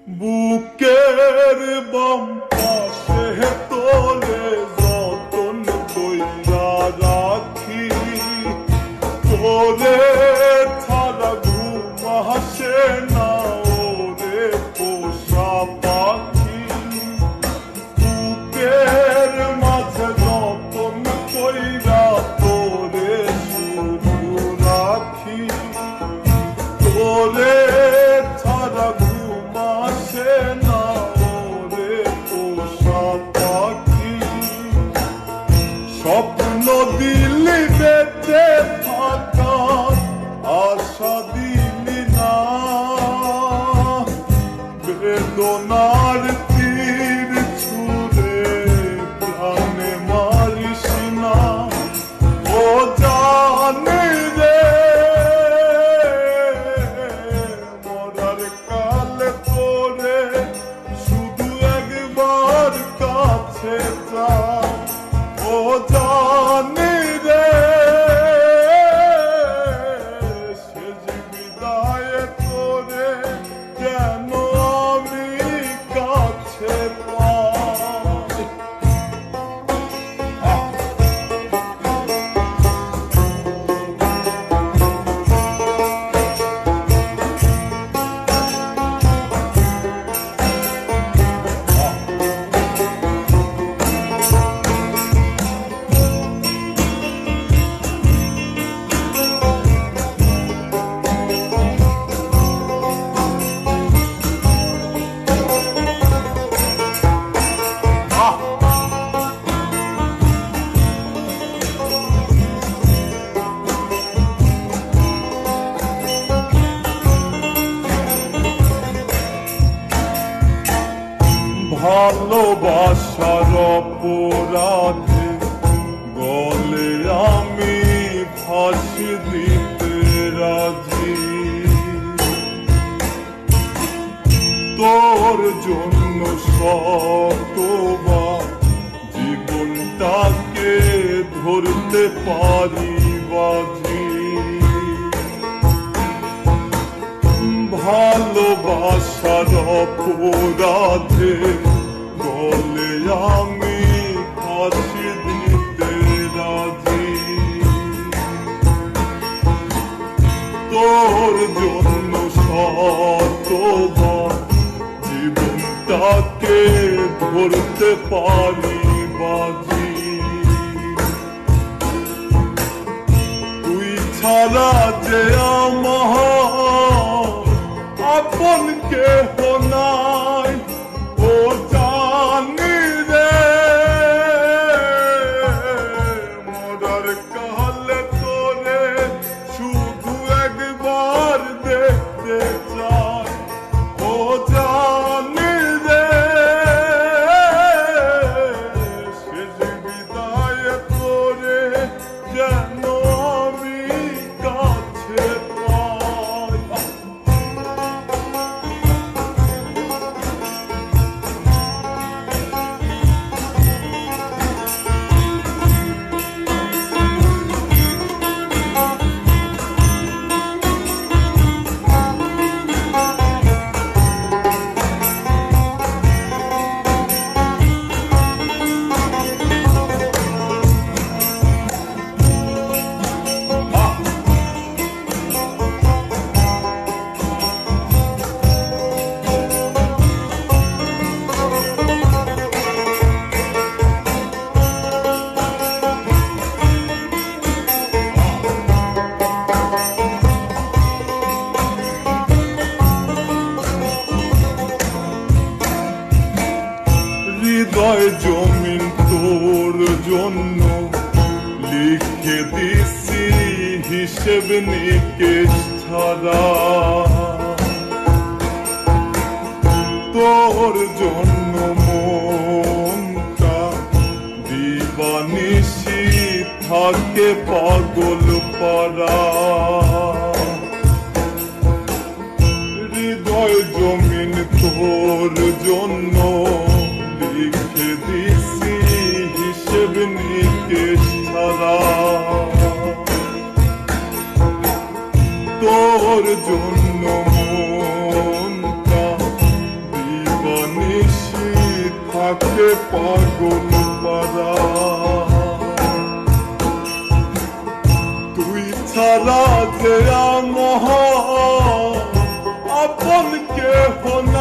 বুকের বাম পাশে তোরে যতন কইরা রাখি, তোরে ছাড়া ঘুম আসে না ওরে পোষা পাখি। বুকের মাঝে যতন কইরা তোরে শুধু রাখি, তোরে ছাড়া ঘুম আসে না ওরে পোষা পাখি। স্বপ্ন দিলি বেঁচে থাকার আশা দিলি না, বেদনার তীর ছুঁড়ে প্রাণে মারিস না। ও জানি রে মরার কালে তোরে শুধু একবার কাছে যা। ও জানি রে শেষ বিদায়ে তোরে যেন আমি কাছে পাই। ভালোবাসার অপরাধে গলে আমি ফাঁসি দিতে রাজি, তোর জন্য শতবার জীবনটাকে ধরতে পারি বাজি। ভালোবাসার অপরাধে গলে আমি ফাঁসি দিতে রাজি, তোর জন্য শতবার জীবনটাকে ধরতে পারি বাজি। তুই ছাড়া যে আমার আপন কেহ নাই, ও জানি রে মরার কালে তোরে শুধু একবার দেখতে চাই। ও জানি রে শেষ বিদায়ে তোরে যেন আমি কাছে পাই। হৃদয় জমিন তোর জন্য লিখে দিছি হিসেব নিকেশ ছাড়া, তোর জন্য মনটা দিবানিশি থাকে পাগল পারা। হৃদয় জমিন তোর জন্য লিখে দিছি হিসেব নিকেশ ছাড়া, তোর জন্য মনটা থাকে পাগল পারা। তুই ছাড়া যে আমার আপন কেহ না।